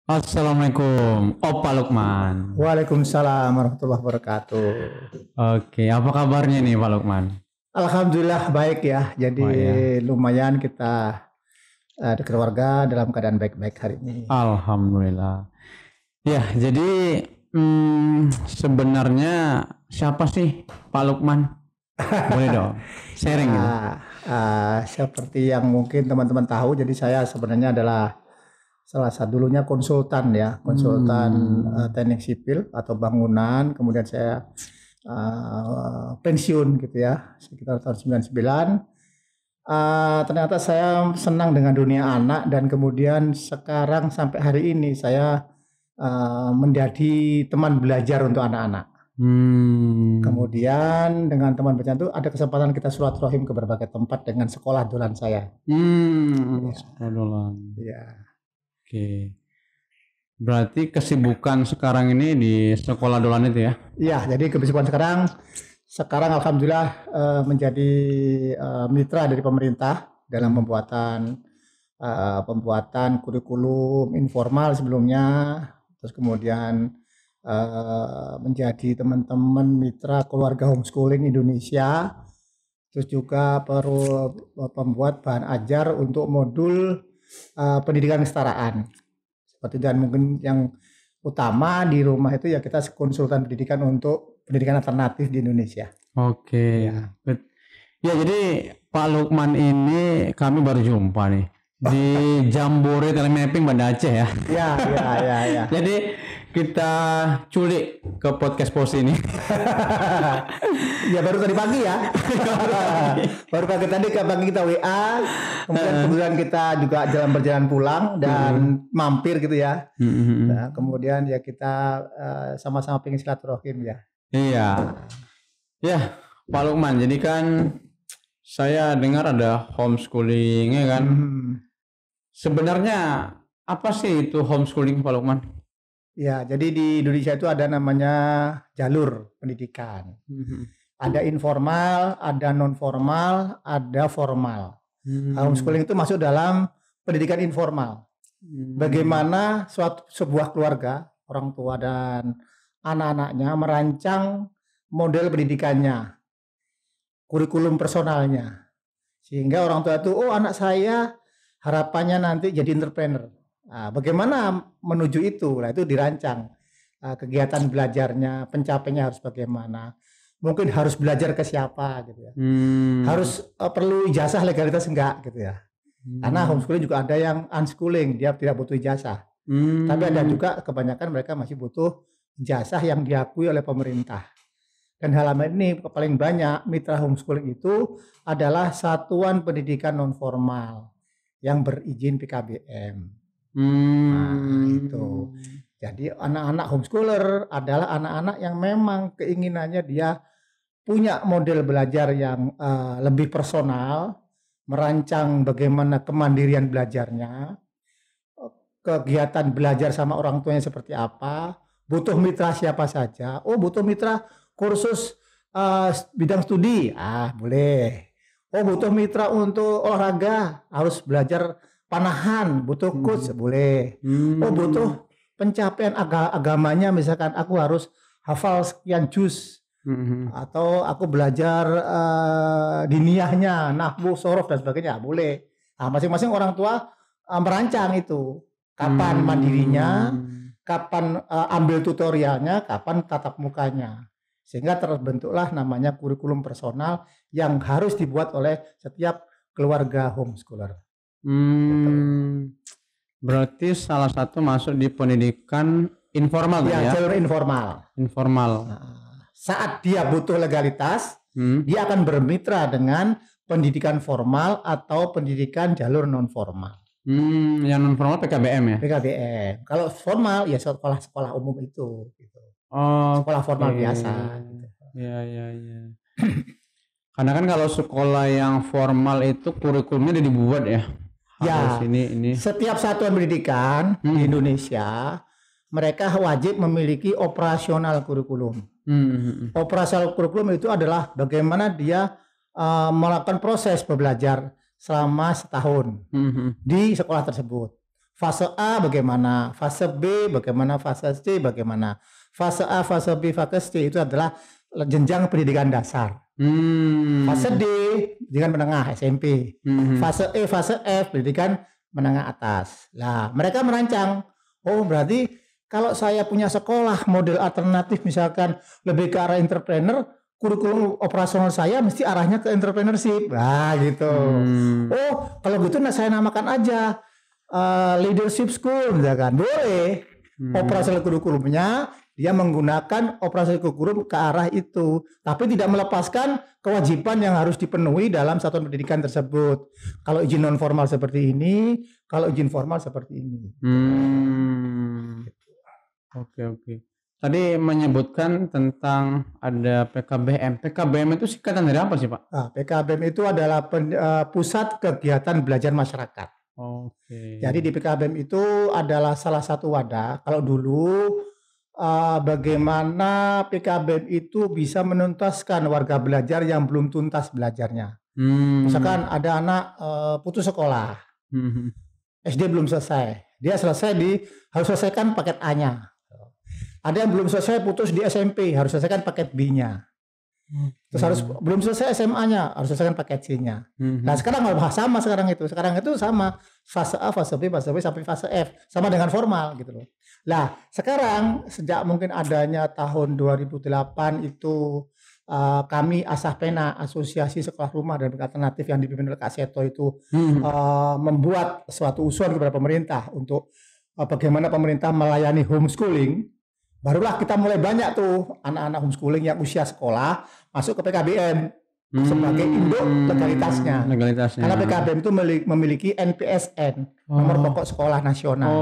Assalamualaikum, Opa Lukman. Waalaikumsalam warahmatullahi wabarakatuh. Oke, apa kabarnya nih Pak Lukman? Alhamdulillah baik ya. Jadi Oh ya, lumayan kita di keluarga dalam keadaan baik-baik hari ini. Alhamdulillah. Ya, jadi sebenarnya siapa sih Pak Lukman? Boleh dong, sharing gitu. Seperti yang mungkin teman-teman tahu, jadi saya sebenarnya adalah salah satu dulunya konsultan ya, konsultan teknik sipil atau bangunan. Kemudian saya pensiun gitu ya, sekitar tahun 99. Ternyata saya senang dengan dunia anak dan kemudian sekarang sampai hari ini saya menjadi teman belajar untuk anak-anak. Kemudian dengan teman belajar itu ada kesempatan kita silaturahim ke berbagai tempat dengan sekolah dolan saya. Sekolah doang. Ya. Oke. Berarti kesibukan sekarang ini di sekolah dolan itu ya? Iya, jadi kesibukan sekarang alhamdulillah menjadi mitra dari pemerintah dalam pembuatan kurikulum informal sebelumnya, terus kemudian menjadi teman-teman mitra keluarga homeschooling Indonesia, terus juga pembuat bahan ajar untuk modul pendidikan kesetaraan. Seperti dan mungkin yang utama di rumah itu ya kita konsultan pendidikan untuk pendidikan alternatif di Indonesia. Oke. Ya, jadi Pak Lukman ini kami baru jumpa nih di Jambore Telemapping Banda Aceh ya. Ya. Jadi kita culik ke podcast pos ini. Ya baru tadi pagi ya. Baru pagi tadi kita WA, kemudian kita juga berjalan pulang dan mampir gitu ya. Nah, kemudian ya kita sama-sama pengen silaturahim ya. Iya. Ya, Pak Lukman, jadi kan saya dengar ada homeschooling ya kan. Sebenarnya apa sih itu homeschooling Pak Lukman? Ya, jadi di Indonesia itu ada namanya jalur pendidikan. Ada informal, ada non formal, ada formal. Homeschooling itu masuk dalam pendidikan informal. Bagaimana sebuah keluarga, orang tua dan anak-anaknya merancang model pendidikannya, kurikulum personalnya, sehingga orang tua itu, oh anak saya harapannya nanti jadi entrepreneur. Nah, bagaimana menuju itu? Nah, itu dirancang kegiatan belajarnya, pencapaiannya harus bagaimana. Mungkin harus belajar ke siapa gitu ya. Harus perlu ijazah legalitas enggak gitu ya. Karena homeschooling juga ada yang unschooling, dia tidak butuh ijazah. Tapi ada juga kebanyakan mereka masih butuh ijazah yang diakui oleh pemerintah. Dan halaman ini paling banyak mitra homeschooling itu adalah satuan pendidikan non formal yang berizin PKBM. Nah, itu. Jadi anak-anak homeschooler adalah anak-anak yang memang keinginannya dia punya model belajar yang lebih personal, merancang bagaimana kemandirian belajarnya, kegiatan belajar sama orang tuanya seperti apa, butuh mitra siapa saja. Oh, butuh mitra kursus bidang studi, boleh. Oh, butuh mitra untuk olahraga, harus belajar panahan, butuh coach, boleh. Oh, butuh pencapaian agamanya, misalkan aku harus hafal sekian juz, atau aku belajar diniyahnya, nahwu, sorof dan sebagainya, boleh. Nah, masing-masing orang tua merancang itu, kapan mandirinya, kapan ambil tutorialnya, kapan tatap mukanya. Sehingga terbentuklah namanya kurikulum personal yang harus dibuat oleh setiap keluarga homeschooler. Berarti salah satu masuk di pendidikan informal ya? Jalur informal. Saat dia butuh legalitas, dia akan bermitra dengan pendidikan formal atau pendidikan jalur non formal. Yang non formal PKBM ya? PKBM. Kalau formal ya sekolah-sekolah umum itu. Gitu. Sekolah formal biasa. Gitu. Iya. Karena kan kalau sekolah yang formal itu kurikulumnya udah dibuat ya. Ya, setiap satuan pendidikan di Indonesia mereka wajib memiliki operasional kurikulum. Operasional kurikulum itu adalah bagaimana dia melakukan proses belajar selama setahun di sekolah tersebut. Fase A bagaimana, fase B bagaimana, fase C bagaimana. Fase A, fase B, fase C itu adalah jenjang pendidikan dasar. Fase D pendidikan menengah SMP. Fase E, fase F pendidikan menengah atas. Nah, mereka merancang, oh berarti kalau saya punya sekolah model alternatif misalkan lebih ke arah entrepreneur, kurikulum operasional saya mesti arahnya ke entrepreneurship. Nah, gitu. Oh, kalau gitu saya namakan aja leadership school misalkan. Boleh. Operasional kurikulumnya dia menggunakan operasional kurikulum ke arah itu, tapi tidak melepaskan kewajiban yang harus dipenuhi dalam satuan pendidikan tersebut. Kalau izin non formal seperti ini, kalau izin formal seperti ini. Oke. Tadi menyebutkan tentang ada PKBM. PKBM itu singkatan dari apa sih, Pak? Nah, PKBM itu adalah pusat kegiatan belajar masyarakat. Oke. Jadi di PKBM itu adalah salah satu wadah. Kalau dulu bagaimana PKBM itu bisa menuntaskan warga belajar yang belum tuntas belajarnya. Misalkan ada anak putus sekolah, SD belum selesai, dia harus selesaikan paket A-nya. Ada yang belum selesai putus di SMP, harus selesaikan paket B-nya. Terus harus belum selesai SMA-nya, harus selesaikan paket C-nya. Nah sekarang nggak sama sekarang itu sama fase A, fase B sampai fase F, sama dengan formal gitu loh. Nah sekarang sejak mungkin adanya tahun 2008 itu kami Asahpena, Asosiasi Sekolah Rumah dan Alternatif yang dipimpin oleh Kak Seto itu membuat suatu usulan kepada pemerintah untuk bagaimana pemerintah melayani homeschooling. Barulah kita mulai banyak tuh anak-anak homeschooling yang usia sekolah masuk ke PKBM sebagai induk legalitasnya. Karena PKBM itu memiliki NPSN, nomor pokok sekolah nasional.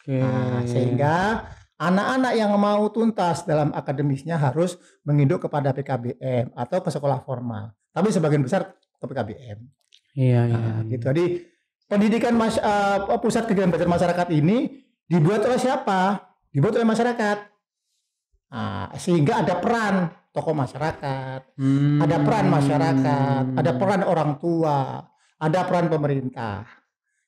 Nah, sehingga anak-anak yang mau tuntas dalam akademisnya harus menginduk kepada PKBM atau ke sekolah formal. Tapi sebagian besar ke PKBM. Iya. Gitu. Jadi pendidikan pusat kegiatan belajar masyarakat ini dibuat oleh siapa? Dibuat oleh masyarakat. Sehingga ada peran tokoh masyarakat, ada peran masyarakat, ada peran orang tua, ada peran pemerintah.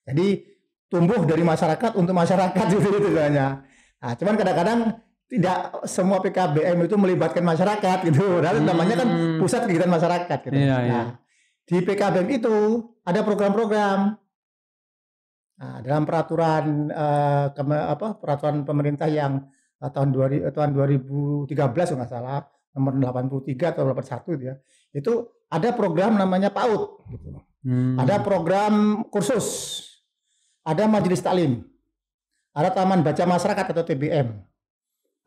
Jadi tumbuh dari masyarakat untuk masyarakat gitu sebenarnya. Nah, cuman kadang-kadang tidak semua PKBM itu melibatkan masyarakat gitu. Namanya kan pusat kegiatan masyarakat gitu. Iya. Di PKBM itu ada program-program. Nah, dalam peraturan peraturan pemerintah yang tahun 2013 kalau nggak salah nomor 83 atau 81 gitu ya, itu ada program namanya PAUD gitu. Ada program kursus, ada majelis taklim, ada taman baca masyarakat atau TBM,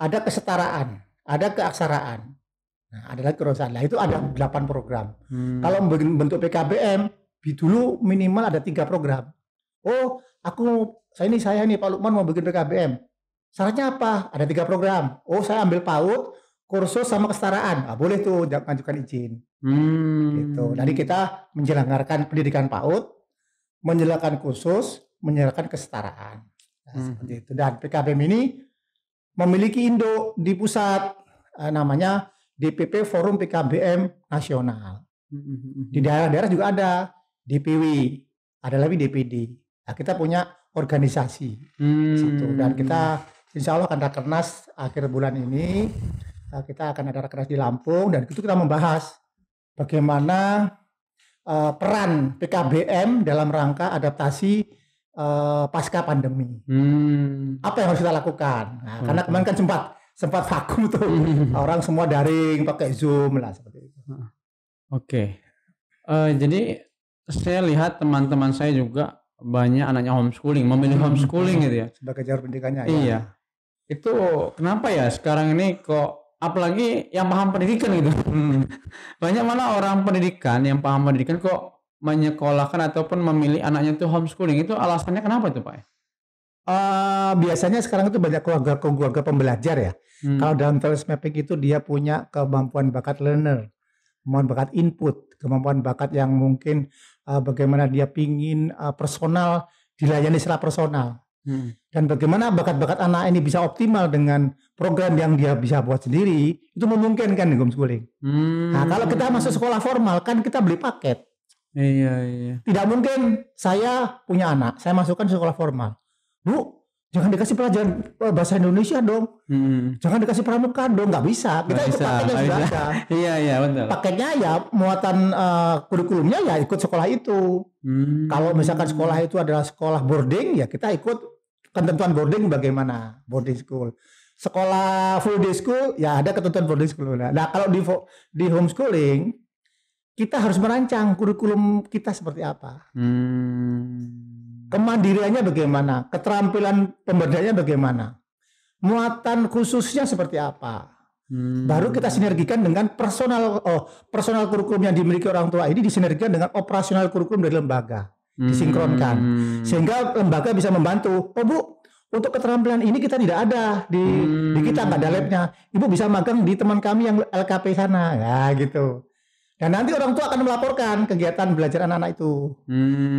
ada kesetaraan, ada keaksaraan, nah ada lagi kerosahan. Nah itu ada 8 program. Kalau bentuk PKBM dulu minimal ada 3 program. Oh saya nih Pak Lukman mau bikin PKBM. Syaratnya apa? Ada 3 program. Oh, saya ambil PAUD, kursus sama kesetaraan. Boleh tuh mengajukan izin. Gitu. Jadi kita menyelenggarakan pendidikan PAUD, menyelenggarakan kursus, menyelenggarakan kesetaraan. Seperti itu. Dan PKBM ini memiliki induk di pusat, namanya DPP Forum PKBM Nasional. Di daerah-daerah juga ada DPW, ada lagi DPD. Nah, kita punya organisasi situ, dan kita insya Allah akan rakernas akhir bulan ini. Kita akan ada rakernas di Lampung, dan itu kita membahas bagaimana peran PKBM dalam rangka adaptasi pasca pandemi. Apa yang harus kita lakukan? Nah, karena kemarin kan sempat vakum tuh, orang semua daring pakai Zoom lah seperti itu. Jadi saya lihat teman-teman saya juga banyak anaknya homeschooling, memilih homeschooling gitu ya. Sebagai jalur pendidikannya. Iya. Ya. Itu kenapa ya sekarang ini kok, apalagi yang paham pendidikan gitu. Banyak mana orang pendidikan yang paham pendidikan kok menyekolahkan ataupun memilih anaknya itu homeschooling. Itu alasannya kenapa itu Pak? Biasanya sekarang itu banyak keluarga pembelajar ya. Kalau dalam talent mapping itu dia punya kemampuan bakat learner, kemampuan bakat input, kemampuan bakat yang mungkin bagaimana dia pingin personal dilayani secara personal, dan bagaimana bakat-bakat anak ini bisa optimal dengan program yang dia bisa buat sendiri, itu memungkinkan di homeschooling. Nah kalau kita masuk sekolah formal kan kita beli paket. Iya. Tidak mungkin saya punya anak, saya masukkan sekolah formal. Bu, jangan dikasih pelajaran bahasa Indonesia dong. Jangan dikasih pramuka dong, nggak bisa. Kita ikut paketnya sudah ada. Iya betul. Paketnya ya muatan kurikulumnya ya ikut sekolah itu. Kalau misalkan sekolah itu adalah sekolah boarding, ya kita ikut ketentuan boarding bagaimana, boarding school. Sekolah full day school, ya ada ketentuan boarding school. Nah kalau di homeschooling, kita harus merancang kurikulum kita seperti apa. Kemandiriannya bagaimana, keterampilan pemberdayanya bagaimana, muatan khususnya seperti apa. Baru kita sinergikan dengan personal kurikulum yang dimiliki orang tua ini disinergikan dengan operasional kurikulum dari lembaga, disinkronkan, sehingga lembaga bisa membantu. Oh Bu, untuk keterampilan ini kita tidak ada di kita, nggak ada labnya. Ibu bisa magang di teman kami yang LKP sana, ya gitu. Dan nanti orang tua akan melaporkan kegiatan belajar anak-anak itu.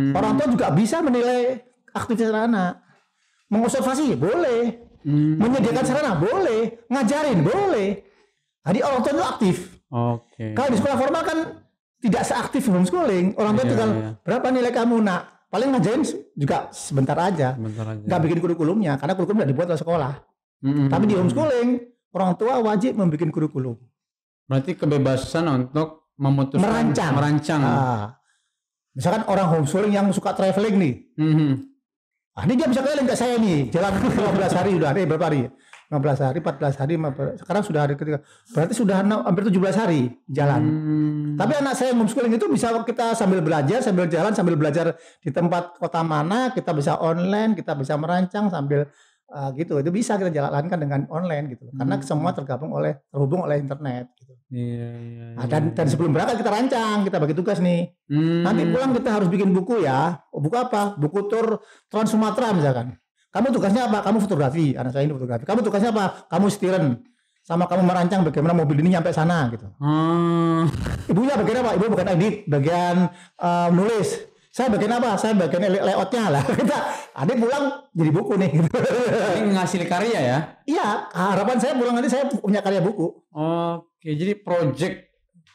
Orang tua juga bisa menilai aktivitas anak. Mengobservasi boleh. Menyediakan sarana boleh. Ngajarin boleh. Jadi orang tua itu aktif. Kalau di sekolah formal kan tidak seaktif homeschooling. Orang tua tinggal berapa nilai kamu nak. Paling ngajarin juga sebentar aja. Nggak bikin kurikulumnya. Karena kurikulum sudah dibuat oleh sekolah. Tapi di homeschooling orang tua wajib membuat kurikulum. Berarti kebebasan untuk memutuskan merancang. Misalkan orang homeschooling yang suka traveling nih, ini dia bisa keliling kayak saya nih, jalan 15 hari udah, berapa hari? 15 hari, 14 hari, sekarang sudah hari ketiga, berarti sudah hampir 17 hari jalan. Tapi anak saya homeschooling itu bisa kita sambil belajar, sambil jalan, sambil belajar di tempat kota mana, kita bisa online, kita bisa merancang sambil gitu. Itu bisa kita jalankan dengan online gitu, karena semua terhubung oleh internet. Gitu. Iya. Dan sebelum berangkat kita rancang, kita bagi tugas nih. Nanti pulang kita harus bikin buku ya. Buku apa? Buku tur Trans Sumatera misalkan. Kamu tugasnya apa? Kamu fotografi. Anak saya ini fotografi. Kamu tugasnya apa? Kamu setiren. Sama kamu merancang bagaimana mobil ini nyampe sana gitu. Ibunya bagian apa? Ibu bagian edit, bagian nulis. Saya bagian apa? Saya bagian layoutnya lah. Kita adik pulang jadi buku nih. Ini ngasih karya ya? Iya, harapan saya pulang nanti saya punya karya buku. Oke, jadi project.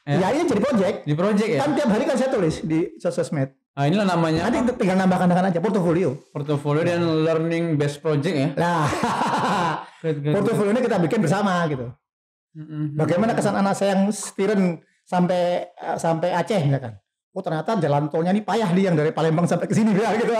Ya ini jadi project. Di project ya? Kan tiap hari kan saya tulis di sosmed. Inilah namanya. Nanti tinggal nambahkan aja portofolio. Portofolio dan learning based project ya? Nah, portofolio ini kita bikin bersama gitu. Bagaimana kesan anak saya yang setiren sampai Aceh misalkan. Oh ternyata jalan tolnya ini payah nih yang dari Palembang sampai ke sini gitu.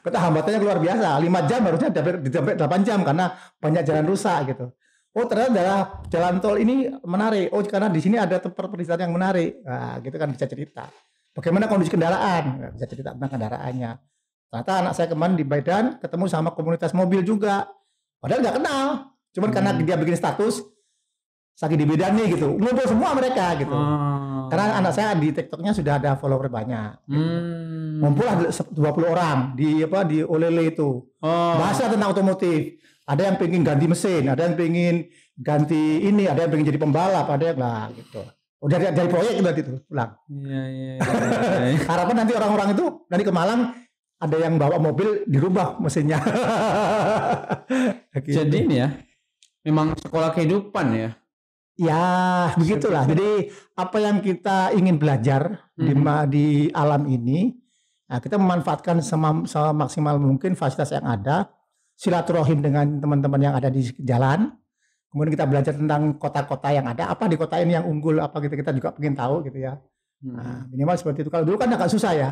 Kita hambatannya luar biasa. 5 jam harusnya sampai 8 jam karena banyak jalan rusak gitu. Oh ternyata jalan tol ini menarik. Oh karena di sini ada tempat perizinan yang menarik. Nah, gitu kan bisa cerita. Bagaimana kondisi kendaraan? Bisa cerita tentang kendaraannya. Ternyata anak saya kemarin di Medan ketemu sama komunitas mobil juga. Padahal nggak kenal. Cuman karena dia bikin status lagi di Medan nih gitu. Ngumpul semua mereka gitu. Karena anak saya di TikToknya sudah ada follower banyak. Ngumpul 20 orang di Olele itu. Bahasa tentang otomotif. Ada yang pengen ganti mesin, ada yang pengen ganti ini, ada yang pengen jadi pembalap, ada yang lah gitu. Udah dari proyek itu pulang. Iya. Harapan nanti orang-orang itu nanti ke Malang ada yang bawa mobil dirubah mesinnya. Gitu. Jadi ini ya, memang sekolah kehidupan ya. Ya begitulah. Jadi apa yang kita ingin belajar di alam ini, nah, kita memanfaatkan semaksimal mungkin fasilitas yang ada, silaturahim dengan teman-teman yang ada di jalan. Kemudian kita belajar tentang kota-kota yang ada, apa di kota ini yang unggul, apa kita juga pengen tahu gitu ya. Nah, minimal seperti itu. Kalau dulu kan agak susah ya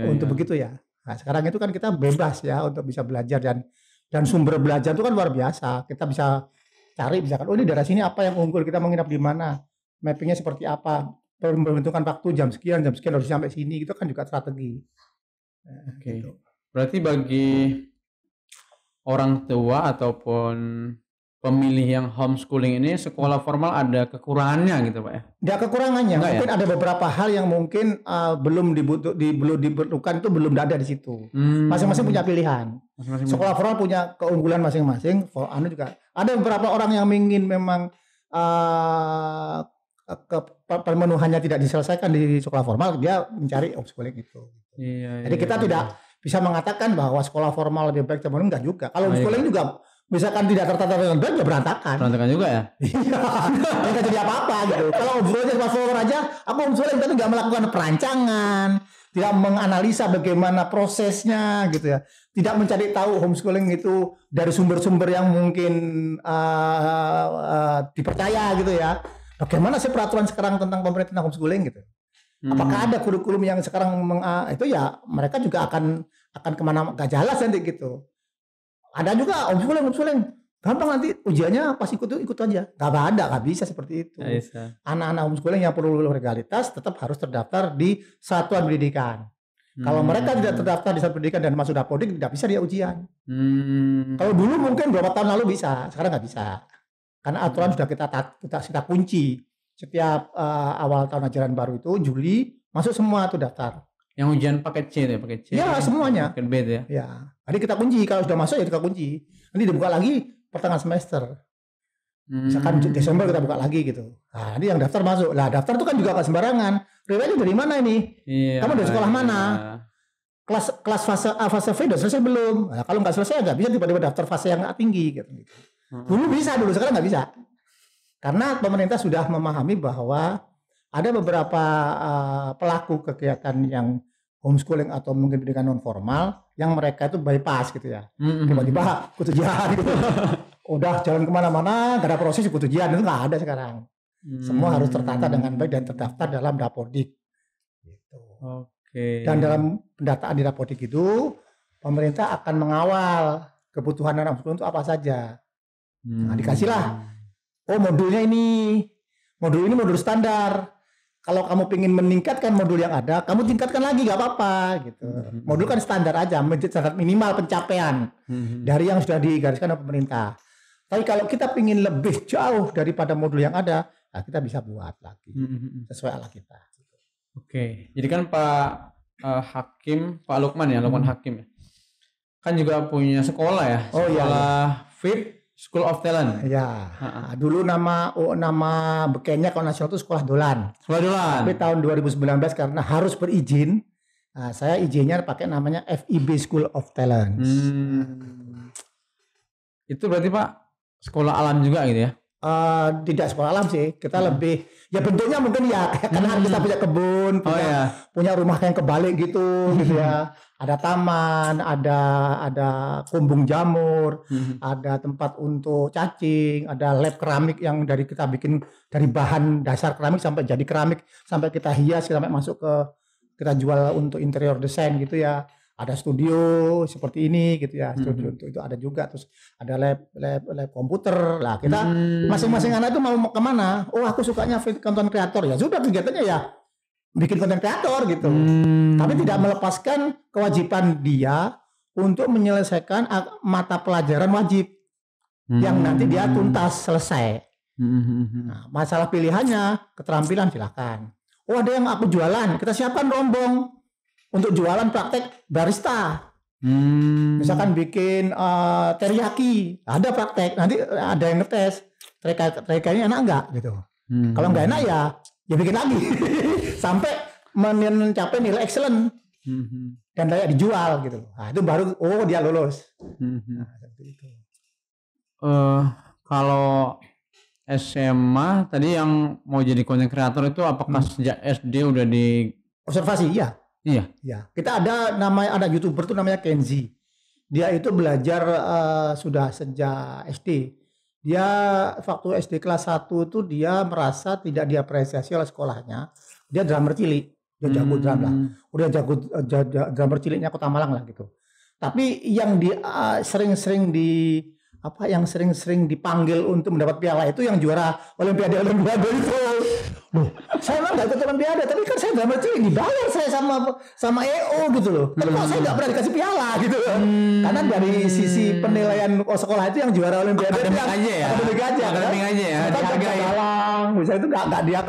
untuk begitu ya. Nah, sekarang itu kan kita bebas ya untuk bisa belajar dan sumber belajar itu kan luar biasa. Kita bisa cari misalkan, oh ini daerah sini apa yang unggul, kita menginap di mana, mappingnya seperti apa, membentukkan waktu jam sekian harus sampai sini, itu kan juga strategi. Oke. Gitu. Berarti bagi orang tua ataupun pemilih yang homeschooling ini sekolah formal ada kekurangannya gitu Pak ya? Ada kekurangannya. Enggak, mungkin ya? Ada beberapa hal yang mungkin belum dibutuhkan itu belum ada di situ. Masing-masing punya pilihan. Sekolah formal punya keunggulan masing-masing. Juga ada beberapa orang yang ingin memang pemenuhannya tidak diselesaikan di sekolah formal, dia mencari homeschooling itu. Jadi kita tidak bisa mengatakan bahwa sekolah formal lebih baik teman enggak juga. Kalau homeschooling juga misalkan tidak tertata dengan baik ya berantakan. Berantakan juga ya? Iya. Enggak jadi apa-apa gitu. Kalau homeschooling cuma follower aja, aku homeschooling tapi enggak melakukan perancangan, tidak menganalisa bagaimana prosesnya gitu ya, tidak mencari tahu homeschooling itu dari sumber-sumber yang mungkin dipercaya gitu ya. Bagaimana sih peraturan sekarang tentang pemerintah tentang homeschooling gitu? Apakah ada kurikulum yang sekarang itu ya mereka juga akan kemana gak jelas nanti gitu. Ada juga homeschooling gampang, nanti ujiannya pas ikut aja. Gak bisa seperti itu. Anak-anak homeschooling yang perlu legalitas tetap harus terdaftar di satuan pendidikan. Kalau mereka tidak terdaftar di satuan pendidikan dan masuk Dapodik, tidak bisa dia ujian. Kalau dulu mungkin beberapa tahun lalu bisa, sekarang nggak bisa. Karena aturan sudah kita kunci. Setiap awal tahun ajaran baru itu Juli masuk semua tuh daftar. Yang ujian paket C ya, paket C. Ya, semuanya. Paket B ya. Ya. Jadi kita kunci, kalau sudah masuk ya kita kunci. Nanti dibuka lagi pertengahan semester. Misalkan Desember kita buka lagi gitu. Nah, ini yang daftar masuk. Lah, daftar itu kan juga gak sembarangan. Riwayatnya dari mana ini? Iya, kamu dari sekolah mana? Kelas fase A, fase V udah selesai belum? Nah, kalau nggak selesai nggak bisa tiba-tiba daftar fase yang tinggi gitu. Dulu bisa, sekarang nggak bisa. Karena pemerintah sudah memahami bahwa ada beberapa pelaku kegiatan yang homeschooling atau mungkin pendidikan non formal yang mereka itu bypass gitu ya. Tiba-tiba ikut ujian gitu. Udah jalan kemana-mana, gak ada proses ikut ujian, itu nggak ada sekarang. Semua harus tertata dengan baik dan terdaftar dalam Dapodik. Gitu. Oke. Dan dalam pendataan di Dapodik itu, pemerintah akan mengawal kebutuhan anak homeschooling itu apa saja. Nah, dikasihlah. Oh, modulnya ini. Modul ini modul standar. Kalau kamu ingin meningkatkan modul yang ada, kamu tingkatkan lagi gak apa-apa gitu. Modul kan standar aja, standar minimal pencapaian dari yang sudah digariskan oleh pemerintah. Tapi kalau kita ingin lebih jauh daripada modul yang ada, nah kita bisa buat lagi sesuai ala kita. Oke, jadi kan Pak Hakim, Pak Lukman ya, Lukman Hakim ya, kan juga punya sekolah ya, sekolah FIT School of Talent. Ya, dulu nama bekennya kalau nasional itu Sekolah Dolan. Sekolah Dolan. Tapi tahun 2019 karena harus berizin, saya izinnya pakai namanya FIB School of Talent. Itu berarti Pak sekolah alam juga gitu ya? Tidak sekolah alam sih, kita lebih ya bentuknya mungkin ya karena kita punya kebun, punya rumah yang kebalik gitu ya. Ada taman, ada kumbung jamur, ada tempat untuk cacing, ada lab keramik yang kita bikin dari bahan dasar keramik sampai jadi keramik, sampai kita hias sampai masuk kita jual untuk interior design gitu ya. Ada studio seperti ini gitu ya, studio itu ada juga, terus ada lab komputer lah. Kita masing-masing anak itu mau kemana? Oh, aku sukanya content creator, ya sudah kegiatannya ya bikin konten kreator gitu. Tapi tidak melepaskan kewajiban dia untuk menyelesaikan mata pelajaran wajib yang nanti dia tuntas selesai. Nah, masalah pilihannya keterampilan silakan. Oh, ada yang aku jualan, kita siapkan rombong untuk jualan praktek barista. Misalkan bikin teriyaki, ada praktek, nanti ada yang ngetes teriyaki enak enggak gitu. Kalau enggak enak ya bikin lagi sampai mencapai nilai excellent dan layak dijual gitu. Nah, itu baru dia lulus. Nah, seperti itu. Kalau SMA tadi yang mau jadi content creator itu apakah sejak SD udah di observasi? Iya. Kita ada YouTuber tuh namanya Kenzi. Dia itu belajar sudah sejak SD. Dia waktu SD kelas 1 itu dia merasa tidak diapresiasi oleh sekolahnya. Dia drummer cilik. Dia jago drum lah. Udah jago drummer ciliknya Kota Malang lah gitu. Tapi yang sering-sering dipanggil untuk mendapat piala itu yang juara Olimpiade itu. Saya memang gak ikut Olimpiade, tapi kan saya drummer cilik, dibayar saya sama EO gitu loh. Tapi kok saya gak pernah dikasih piala gitu loh. Karena dari sisi penilaian sekolah itu yang juara Olimpiade akademik aja ya. Dihargai. Misalnya itu gak dia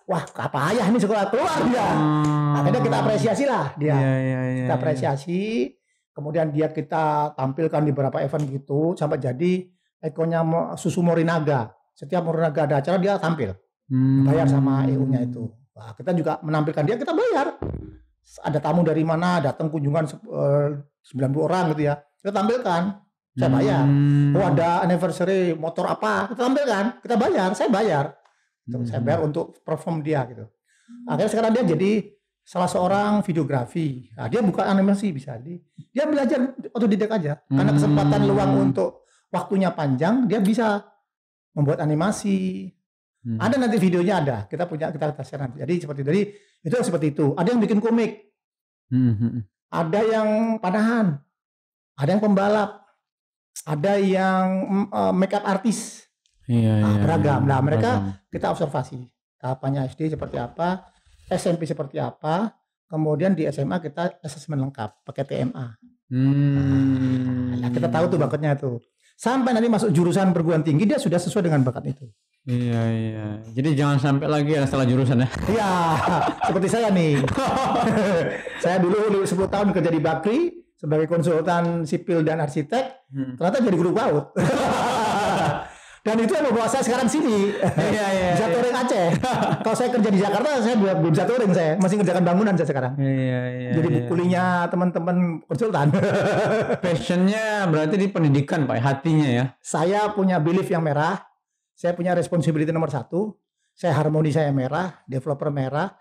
wah apa ayah ini sekolah keluar dia. Akhirnya kita apresiasi lah dia. Kita apresiasi. Kemudian kita tampilkan di beberapa event gitu sampai jadi ikonnya Susu Morinaga. Setiap Morinaga ada acara dia tampil. Bayar sama EU-nya itu. Nah, kita juga menampilkan dia, kita bayar. Ada tamu dari mana, datang kunjungan 90 orang gitu ya. Kita tampilkan. Saya bayar. Oh, ada anniversary motor apa, kita tampilkan. Kita bayar, saya bayar. Saya bayar untuk perform dia gitu. Akhirnya sekarang dia jadi salah seorang videografi. Nah, dia buka animasi bisa. Dia belajar otodidak aja. Karena kesempatan luang untuk waktunya panjang, dia bisa membuat animasi. Ada nanti videonya ada. Kita share nanti. Jadi itu seperti itu. Ada yang bikin komik. Ada yang panahan. Ada yang pembalap. Ada yang makeup artis. Beragam. Nah, mereka kita observasi. Tahapannya SD seperti apa, SMP seperti apa, kemudian di SMA kita asesmen lengkap pakai TMA. Nah, kita tahu tuh bakatnya tuh. Sampai nanti masuk jurusan perguruan tinggi dia sudah sesuai dengan bakat itu. Iya. Jadi jangan sampai lagi ada salah jurusan ya. Iya, seperti saya nih. Saya dulu 10 tahun kerja di Bakri sebagai konsultan sipil dan arsitek, ternyata jadi guru PAUD. Dan itu yang membawa saya sekarang sini. Bisa touring Aceh. Kalau saya kerja di Jakarta, saya belum bisa touring, saya masih ngerjakan bangunan saya sekarang. Jadi kulinya teman-teman konsultan. Passionnya berarti di pendidikan Pak, hatinya ya. Saya punya belief yang merah. Saya punya responsibility nomor 1. Saya harmoni saya merah, developer merah,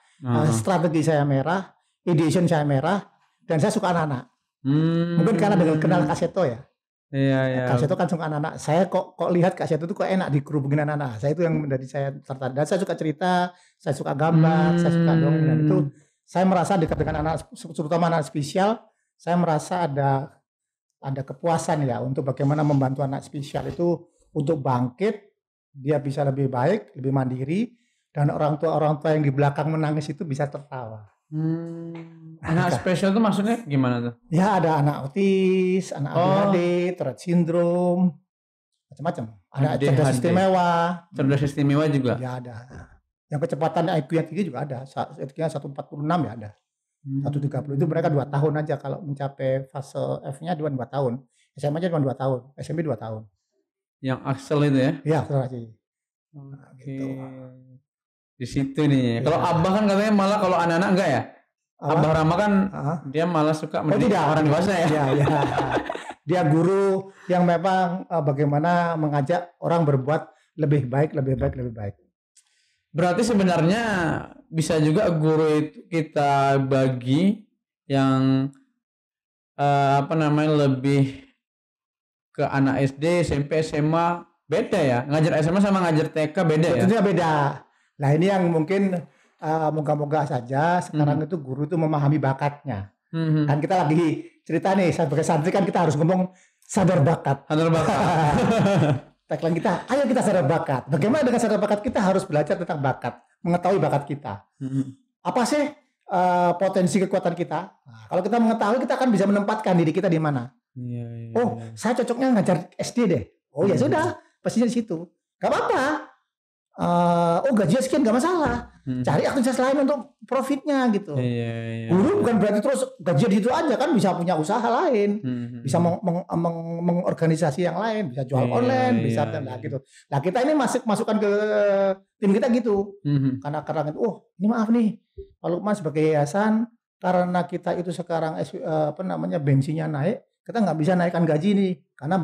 strategi saya merah, ideation saya merah, dan saya suka anak-anak. Mungkin karena dengan kenal Kak Seto ya. Kak Seto kan suka anak-anak. Saya kok lihat Kak Seto itu kok enak dikerubungin anak-anak. Saya itu yang menjadi saya tertarik. Dan saya suka cerita, saya suka gambar, saya suka dongeng, dan itu saya merasa dekat dengan anak, terutama anak spesial. Saya merasa ada kepuasan ya untuk bagaimana membantu anak spesial itu untuk bangkit, dia bisa lebih baik, lebih mandiri, dan orang tua yang di belakang menangis itu bisa tertawa. Anak spesial itu maksudnya gimana tuh? Ya ada anak autis, anak ADHD, Tourette syndrome, macam-macam. Ada cerdas istimewa. Cerdas istimewa juga? Ya ada. Yang kecepatan IQ yang tinggi juga ada. IQ-nya 146 ya ada. 130 itu mereka 2 tahun aja kalau mencapai fase F-nya 2 tahun. SMA aja cuma 2 tahun, SMP 2 tahun. Yang Axel itu ya? Iya, akselerasi. Gitu. Di situ nih. Kalau Abah kan katanya malah kalau anak-anak enggak ya? Abah Rama kan dia malah suka mendidik orang dewasa ya. Iya. Dia guru yang memang bagaimana mengajak orang berbuat lebih baik. Berarti sebenarnya bisa juga guru itu kita bagi yang lebih ke anak SD, SMP, SMA beda ya. Ngajar SMA sama ngajar TK beda ya. Tentunya beda. Nah ini yang mungkin moga-moga saja sekarang itu guru itu memahami bakatnya. Dan kita lagi cerita nih sebagai santri kan kita harus ngomong sadar bakat. Tagline kita, ayo kita sadar bakat. Bagaimana dengan sadar bakat? Kita harus belajar tentang bakat, mengetahui bakat kita. Apa sih potensi kekuatan kita? Nah, kalau kita mengetahui, kita akan bisa menempatkan diri kita di mana. Saya cocoknya ngajar SD deh. Oh ya sudah, pastinya di situ. Gak apa-apa. Gajinya sekian gak masalah. Cari aktivitas lain untuk profitnya gitu. Guru bukan berarti terus gajinya di situ aja, kan bisa punya usaha lain, bisa mengorganisasi yang lain, bisa jual online, bisa gitu. Nah kita ini masukkan ke tim kita gitu. Karena itu, ini maaf nih, Pak Lukman sebagai yayasan, karena kita itu sekarang bensinnya naik, kita nggak bisa naikkan gaji nih, karena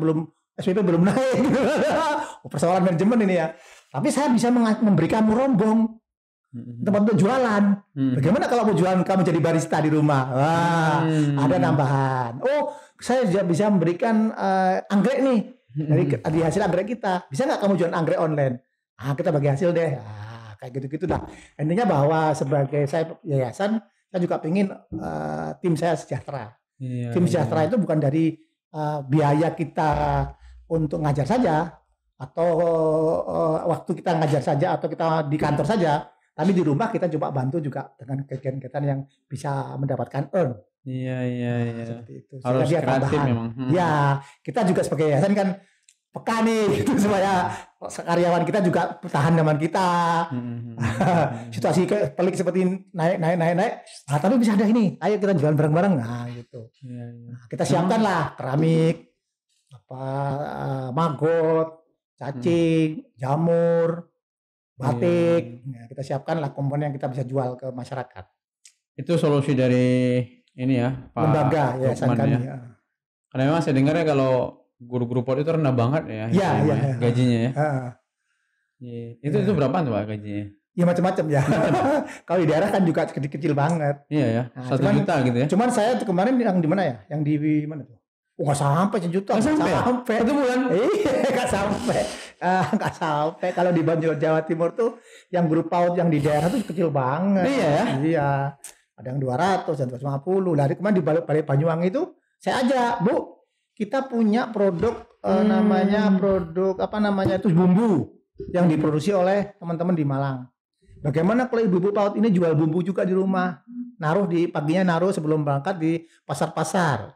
SPP belum naik. Persoalan manajemen ini ya. Tapi saya bisa memberikanmu rombong tempat untuk jualan. Bagaimana kalau mau jualan kamu jadi barista di rumah? Wah, ada tambahan. Saya bisa memberikan anggrek nih dari hasil anggrek kita. Bisa nggak kamu jualan anggrek online? Kita bagi hasil deh. Kayak gitu-gitu dah. Intinya bahwa sebagai saya yayasan, saya juga pengen tim saya sejahtera. Tim sejahtera itu bukan dari biaya kita untuk ngajar saja, atau waktu kita ngajar saja, atau kita di kantor saja, tapi di rumah kita coba bantu juga dengan kegiatan-kegiatan yang bisa mendapatkan earn. Seperti itu. Harus kreatif memang. Ya, kita juga sebagai yayasan kan peka nih gitu, supaya karyawan kita juga tahan zaman kita. Situasi pelik seperti naik. Tapi bisa ada ini. Ayo kita jualan bareng-bareng. Nah, gitu. Kita siapkan lah keramik, maggot, cacing, jamur, batik. Nah, kita siapkan lah komponen yang kita bisa jual ke masyarakat. Itu solusi dari ini ya, Pak lembaga yayasan kami. Ya. Karena memang saya dengar ya kalau guru-guru PAUD itu rendah banget ya, gajinya ya. Itu berapa tuh Pak gajinya? Ya macam-macam ya. Kalau di daerah kan juga kecil-kecil banget. Iya ya, Nah, 1 juta gitu ya. Cuman saya tuh kemarin yang di mana ya? Yang di mana tuh? Oh, nggak sampai 1 juta. Nggak sampai. 1 bulan. Iya, nggak sampai. Nggak sampai. Kalau di Banjar Jawa Timur tuh yang grup PAUD yang di daerah tuh kecil banget. Iya ya. Iya. Ada yang 200 dan 250. Lah kemarin di balik Banyuwangi itu saya ajak, Bu, kita punya produk namanya produk apa namanya itu bumbu yang diproduksi oleh teman-teman di Malang. Bagaimana kalau ibu-ibu PAUD ini jual bumbu juga di rumah, paginya naruh sebelum berangkat di pasar-pasar.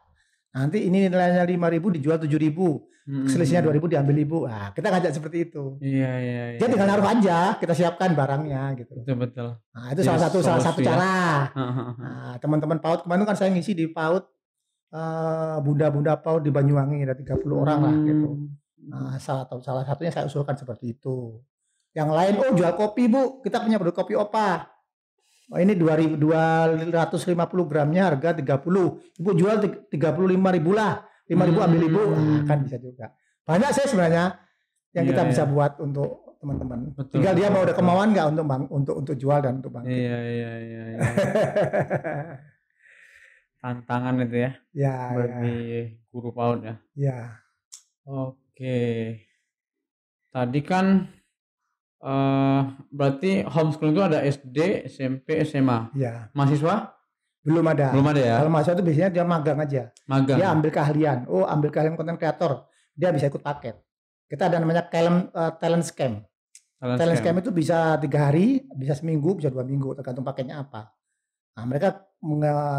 Nanti ini nilainya 5.000 dijual 7.000, selisihnya 2.000 diambil ibu. Nah, kita ngajak seperti itu. Iya. Dia tinggal naruh aja, kita siapkan barangnya gitu. Betul. Nah, itu salah satu cara. Nah, teman-teman PAUD kemarin kan saya ngisi di PAUD bunda-bunda PAUD di Banyuwangi ada 30 orang lah gitu. Nah, salah satunya saya usulkan seperti itu. Yang lain, jual kopi Bu, kita punya produk kopi Opa. Ini 250 gramnya harga 30. Ibu jual 35.000 lah. 5.000 ambil ibu, kan bisa juga. Banyak saya sebenarnya yang kita bisa buat untuk teman-teman. Tinggal dia mau ada kemauan nggak untuk jual dan untuk bangkit. Iya. Tantangan itu ya. Bagi guru PAUD ya. Iya. Oke. Tadi kan berarti homeschooling itu ada SD, SMP, SMA. Iya. Mahasiswa? Belum ada ya. Kalau mahasiswa itu biasanya dia magang aja. Dia ambil keahlian. Ambil keahlian content creator. Dia bisa ikut paket. Kita ada namanya talent scam. Talent scam itu bisa 3 hari, bisa seminggu, bisa 2 minggu, tergantung paketnya apa. Nah,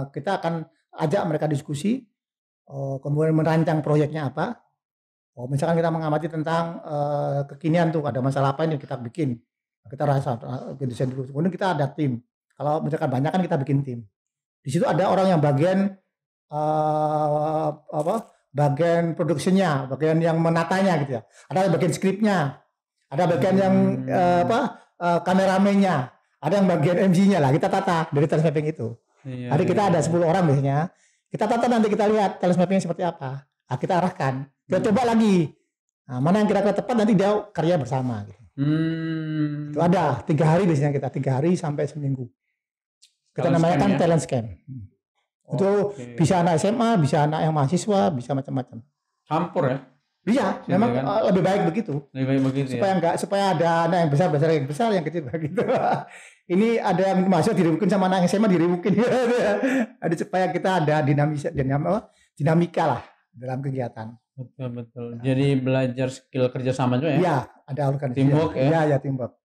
kita akan ajak mereka diskusi, kemudian merancang proyeknya apa. Misalkan kita mengamati tentang kekinian tuh, ada masalah apa ini kita bikin. Kita desain dulu. Kemudian kita ada tim. Kalau misalkan banyak kan kita bikin tim. Di situ ada orang yang bagian bagian produksinya, bagian yang menatanya gitu ya. Ada bagian skripnya. Ada bagian yang kameramennya. Ada yang bagian MC-nya lah. Kita tata dari talent mapping itu. Jadi kita ada 10 orang biasanya. Kita tata nanti kita lihat talent mapping seperti apa. Nah, kita arahkan. Kita coba lagi. Nah, mana yang kira-kira tepat nanti dia karya bersama gitu. Itu ada 3 hari biasanya kita 3 hari sampai seminggu. Kita namanya kan talent scam. Itu bisa anak SMA, bisa anak yang mahasiswa, bisa macam-macam. Campur ya? Bisa, memang kan? Lebih baik begitu. Supaya ada anak yang besar, yang kecil begitu. Ini ada yang mahasiswa diribukin sama anak yang SMA diribukin. Ada supaya kita ada dinamika lah dalam kegiatan. Betul. Jadi belajar skill kerjasama juga ya? Iya, ada organisasi. Teamwork ya? Iya, teamwork.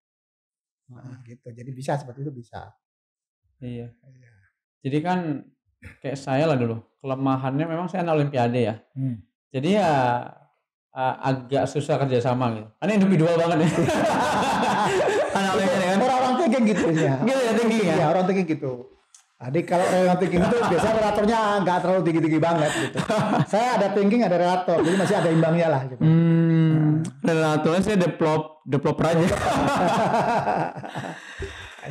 Nah, gitu. Jadi bisa seperti itu bisa. Iya. Jadi kan kayak saya lah dulu, kelemahannya memang saya anak olimpiade ya. Jadi ya agak susah kerjasama gitu. Karena individual banget ya. Anak olimpiade kan. Orang-orang thinking gitu ya. Gitu ya thinking ya. Iya, orang thinking gitu. Jadi kalau orang thinking itu biasanya relatornya nggak terlalu tinggi-tinggi banget gitu. Saya ada thinking, ada relator, jadi masih ada imbangnya lah gitu. Relatornya saya developer aja.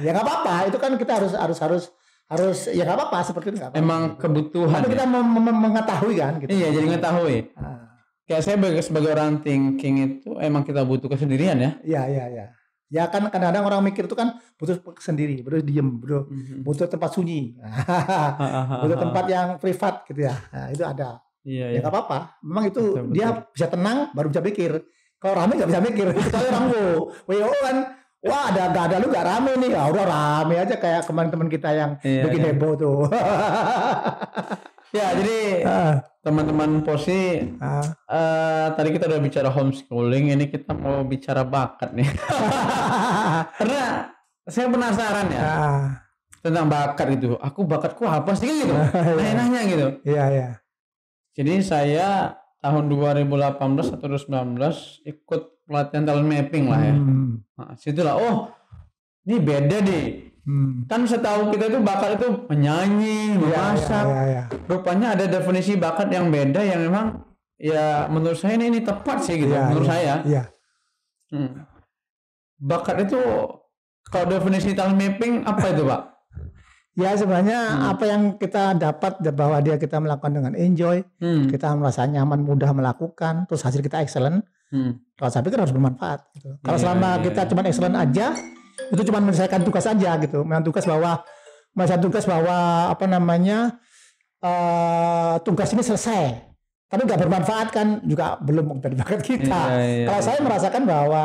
Ya nggak apa-apa, itu kan kita harus ya nggak apa-apa seperti itu nggak apa-apa. Emang kebutuhan. Tapi kita mengetahui kan. Gitu. Iya, jadi mengetahui. Kayak saya sebagai orang thinking itu emang kita butuh kesendirian ya. Iya. Ya kan kadang-kadang orang mikir itu kan butuh sendiri, butuh diem, butuh tempat sunyi, butuh tempat yang privat gitu ya. Nah, itu ada. Iya. Ya nggak apa-apa. Memang itu betul. Dia bisa tenang baru bisa mikir. Kalau rame nggak bisa mikir. Kalau orang WO kan, wah ada lu nggak rame nih, ya udah rame aja kayak teman-teman kita yang bikin heboh tuh. Ya jadi teman-teman Posi, tadi kita udah bicara homeschooling, ini kita mau bicara bakat nih. Karena saya penasaran ya tentang bakat gitu. Aku bakatku apa sih gitu? Nanya-nanya gitu. Iya. Jadi saya tahun 2018 atau 2019 ikut pelatihan talent mapping lah ya. Nah, situlah ini beda deh. Kan setahu kita itu bakat itu menyanyi, memasak. Ya. Rupanya ada definisi bakat yang beda yang memang ya menurut saya ini tepat sih gitu. Menurut saya. Iya. Bakat itu kalau definisi talent mapping apa itu, Pak? Ya sebenarnya apa yang kita dapat bahwa kita melakukan dengan enjoy, kita merasa nyaman, mudah melakukan, terus hasil kita excellent. Kalau saya pikir harus bermanfaat. Gitu. Kalau selama kita cuma excellent aja, Itu cuma menyelesaikan tugas saja gitu, menyelesaikan tugas bahwa apa namanya tugas ini selesai. Tapi nggak bermanfaat kan juga belum dari bakat kita. Kalau saya merasakan bahwa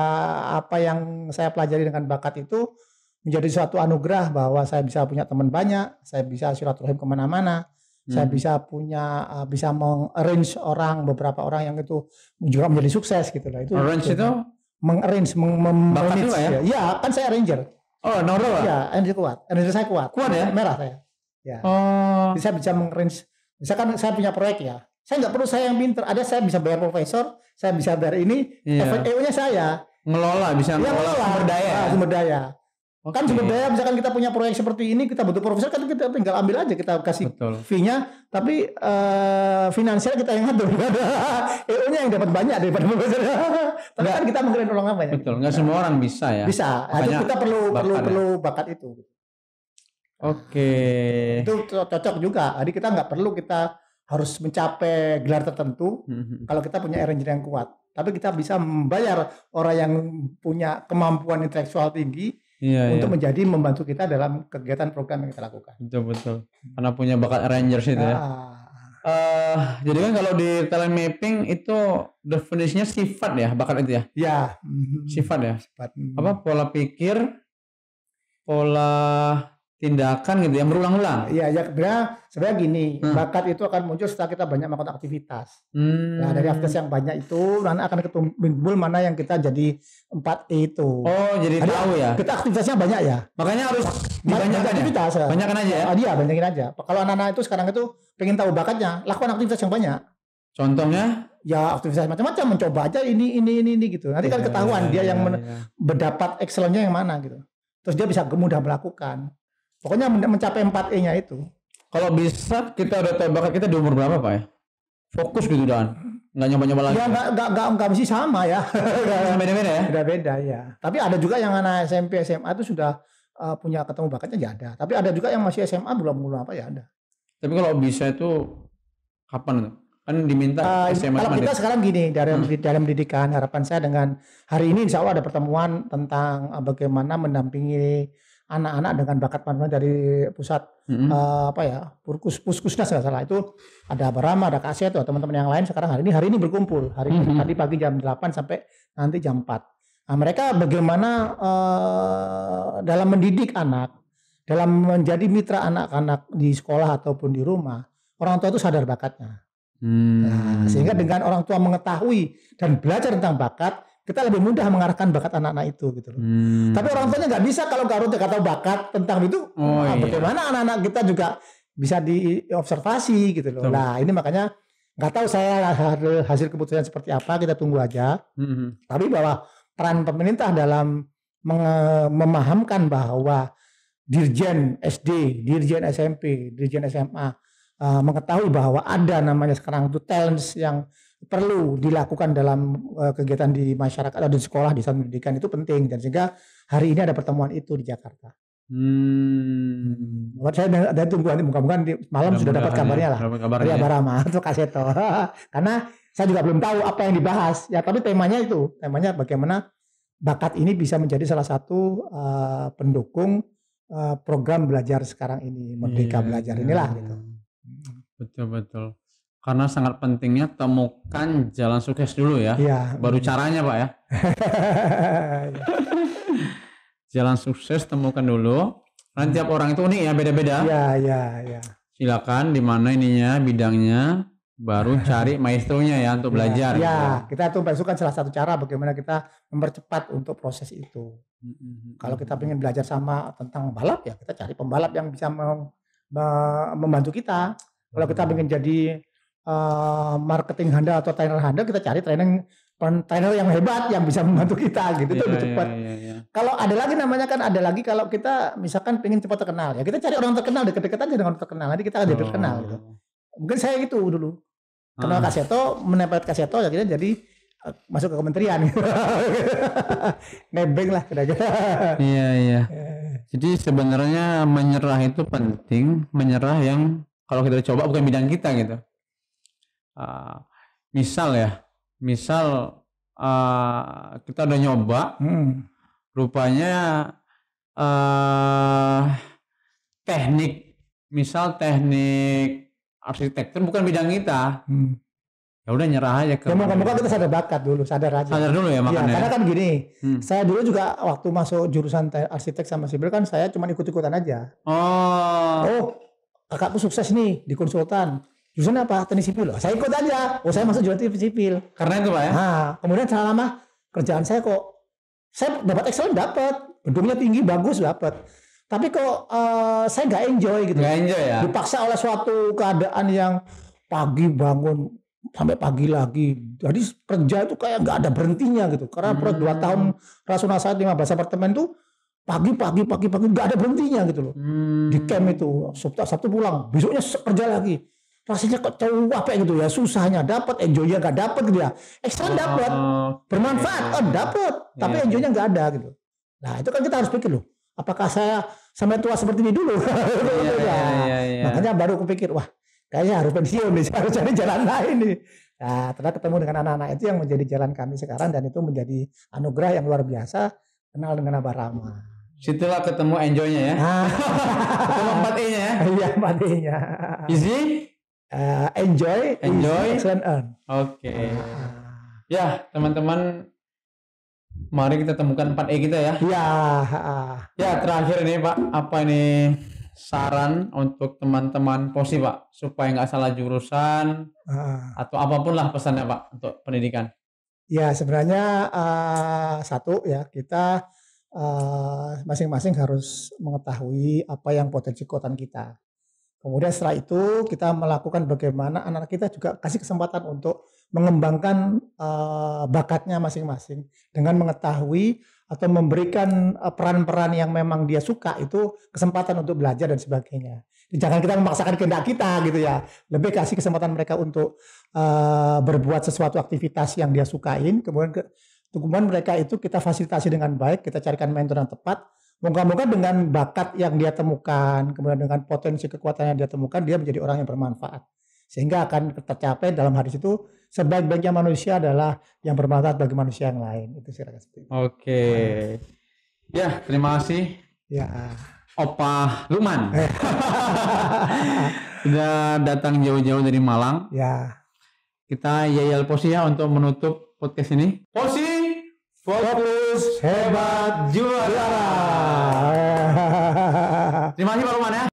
apa yang saya pelajari dengan bakat itu menjadi suatu anugerah, bahwa saya bisa punya teman banyak, saya bisa silaturahim kemana-mana, saya bisa bisa mengarrange beberapa orang yang itu juga menjadi sukses gitu lah. Itu arrange itu mengarrange, bakat juga ya? Ya kan saya arranger. Oh, Noro ya? Arranger kuat, arranger saya kuat ya? Merah saya. Ya. Jadi saya bisa mengarrange. Misalkan saya punya proyek ya, saya nggak perlu saya yang pinter. Ada saya bisa bayar profesor, saya bisa bayar ini. FAO-nya saya ngelola, bisa ngelola sumber daya. Sumber daya. Kan sumber daya, misalkan kita punya proyek seperti ini, kita butuh profesor, kan kita tinggal ambil aja, kita kasih fee-nya, tapi finansial kita yang ngatur. EO-nya yang dapat banyak daripada profesor. Tapi kan kita mengkeren orang banyak. Betul, nggak semua orang bisa ya. Bisa, kita perlu bakat itu. Oke. Itu cocok juga. Jadi kita nggak perlu kita harus mencapai gelar tertentu kalau kita punya arranger yang kuat. Tapi kita bisa membayar orang yang punya kemampuan intelektual tinggi untuk membantu kita dalam kegiatan program yang kita lakukan. Betul. Karena punya bakat arrangers itu ya. Jadi kan kalau di talent mapping itu definisinya sifat ya, bakat itu ya? Ya. Sifat ya? Apa? Pola pikir, pola tindakan gitu yang berulang-ulang. Iya, sebenarnya gini, bakat itu akan muncul setelah kita banyak melakukan aktivitas. Nah, dari aktivitas yang banyak itu, nanti akan timbul mana yang kita jadi 4E itu. Oh, jadi tahu ya. Kita aktivitasnya banyak ya. Makanya harus dibanyakan aktivitas. Ya? Banyakan aja ya. Iya, banyakin aja. Kalau anak-anak itu sekarang itu pengen tahu bakatnya, lakukan aktivitas yang banyak. Contohnya? Ya aktivitas macam-macam, mencoba aja ini gitu. Nanti kan ketahuan dia yang mendapat excellence-nya yang mana gitu. Terus dia bisa mudah melakukan. Pokoknya mencapai 4E-nya itu. Kalau bisa kita udah tahu bakat kita di umur berapa Pak ya? Fokus gitu Dan. Nggak nyoba-nyoba lagi. Ya nggak mesti sama ya. Beda-beda ya? Beda-beda ya. Tapi ada juga yang anak SMP SMA itu sudah punya ketemu bakatnya ya ada. Tapi ada juga yang masih SMA belum apa ya ada. Tapi kalau bisa itu kapan? Kan diminta SMA. Kalau kita sekarang gini dalam pendidikan, harapan saya dengan hari ini insya Allah ada pertemuan tentang bagaimana mendampingi anak-anak dengan bakat manfaat dari pusat Puskusnas nggak salah, itu ada Barama, ada Kasih atau teman-teman yang lain sekarang hari ini berkumpul tadi pagi jam 8 sampai nanti jam 4. Nah, mereka bagaimana dalam mendidik anak, dalam menjadi mitra anak-anak di sekolah ataupun di rumah, orang tua itu sadar bakatnya. Nah, sehingga dengan orang tua mengetahui dan belajar tentang bakat, kita lebih mudah mengarahkan bakat anak-anak itu gitu loh. Tapi orang tuanya nggak bisa kalau nggak tahu bakat tentang itu. Bagaimana anak-anak kita juga bisa diobservasi gitu loh. Nah ini makanya nggak tahu saya hasil keputusan seperti apa, kita tunggu aja. Tapi bahwa peran pemerintah dalam memahamkan bahwa dirjen SD, dirjen SMP, dirjen SMA mengetahui bahwa ada namanya sekarang itu talents yang perlu dilakukan dalam kegiatan di masyarakat atau di sekolah, di saat pendidikan itu penting, dan sehingga hari ini ada pertemuan itu di Jakarta. Saya ada tunggu nanti mudah-mudahan malam sudah dapat kabarnya lah. Dari Barama atau Kaseto. Karena saya juga belum tahu apa yang dibahas ya, tapi temanya bagaimana bakat ini bisa menjadi salah satu pendukung program belajar sekarang ini, Merdeka Belajar inilah gitu. Betul. Karena sangat pentingnya temukan jalan sukses dulu ya. Baru caranya Pak ya. Jalan sukses temukan dulu. Karena tiap orang itu unik ya, beda-beda. Iya. Silakan di mana ininya, bidangnya, baru cari maestronya ya untuk belajar. Iya, kita tuh kan salah satu cara bagaimana kita mempercepat untuk proses itu. Kalau kita ingin belajar sama tentang balap ya, kita cari pembalap yang bisa membantu kita. Kalau kita ingin jadi marketing handal atau trainer handal, kita cari trainer yang hebat yang bisa membantu kita gitu. Itu lebih cepat. Kalau ada lagi kalau kita misalkan pengen cepat terkenal ya, kita cari orang terkenal, deket-deket aja dengan orang terkenal, nanti kita akan jadi terkenal gitu. Mungkin saya gitu dulu kenal Kaseto, menempel Kaseto ya, kita jadi masuk ke kementerian gitu. Nebeng lah kira-kira. Iya. Jadi sebenarnya menyerah itu penting, menyerah yang kalau kita coba bukan bidang kita gitu. Misal kita udah nyoba, rupanya teknik, misal teknik arsitektur bukan bidang kita. Ya udah nyerah aja ke. Ya moga-moga kita sadar bakat dulu, sadar aja. Sadar dulu ya makanya. Karena kan gini, saya dulu juga waktu masuk jurusan arsitek sama sipil kan saya cuma ikut-ikutan aja. Oh, kakakku sukses nih di konsultan. Jurusan apa? Teknik sipil. Saya ikut aja. Saya masuk jurusan teknik sipil. Karena itu Pak ya. Nah, kemudian selama kerjaan saya dapat excellent, dapat. Gedungnya tinggi, bagus, dapat. Tapi kok saya nggak enjoy gitu. Nggak enjoy ya. Dipaksa oleh suatu keadaan yang pagi bangun sampai pagi lagi. Jadi kerja itu kayak nggak ada berhentinya gitu. Karena proyek 2 tahun Rasuna Said 15 apartemen tuh pagi nggak ada berhentinya gitu loh. Di camp itu Sabtu pulang, besoknya kerja lagi. Rasanya kok capek gitu ya, susahnya dapat, enjoynya nggak dapat gitu ya. Excellent dapat, bermanfaat dapat, tapi enjoynya nggak ada gitu. Nah itu kan kita harus pikir loh, apakah saya sampai tua seperti ini dulu? Makanya baru kepikir, wah kayaknya harus pensiun nih, harus cari jalan lain nih. Nah ternyata ketemu dengan anak-anak itu yang menjadi jalan kami sekarang, dan itu menjadi anugerah yang luar biasa, kenal dengan Abah Rama. Situlah ketemu enjoy-nya ya. Ketemu 4E-nya ya. Iya 4E-nya. Easy, enjoy, excellent, earn. Oke. Ya teman-teman, mari kita temukan 4E kita ya. Iya. Ya terakhir nih Pak, apa ini saran untuk teman-teman POSI Pak, supaya nggak salah jurusan atau apapun lah pesannya Pak untuk pendidikan. Ya sebenarnya satu ya, kita masing-masing harus mengetahui apa yang potensi kekuatan kita. Kemudian setelah itu kita melakukan bagaimana anak kita juga kasih kesempatan untuk mengembangkan bakatnya masing-masing dengan mengetahui atau memberikan peran-peran yang memang dia suka, itu kesempatan untuk belajar dan sebagainya. Jangan kita memaksakan kehendak kita gitu ya. Lebih kasih kesempatan mereka untuk berbuat sesuatu aktivitas yang dia sukain. Kemudian mereka itu kita fasilitasi dengan baik, kita carikan mentor yang tepat. Moga-moga dengan bakat yang dia temukan, kemudian dengan potensi kekuatan yang dia temukan, dia menjadi orang yang bermanfaat. Sehingga akan tercapai dalam hadis itu, sebaik-baiknya manusia adalah yang bermanfaat bagi manusia yang lain. Itu sih seperti itu. Oke. Ya, terima kasih. Ya. Opa Lukman. Sudah datang jauh-jauh dari Malang. Ya. Kita yayal POSI ya untuk menutup podcast ini. POSI fokus hebat juara. Terima kasih Pak Lukman ya.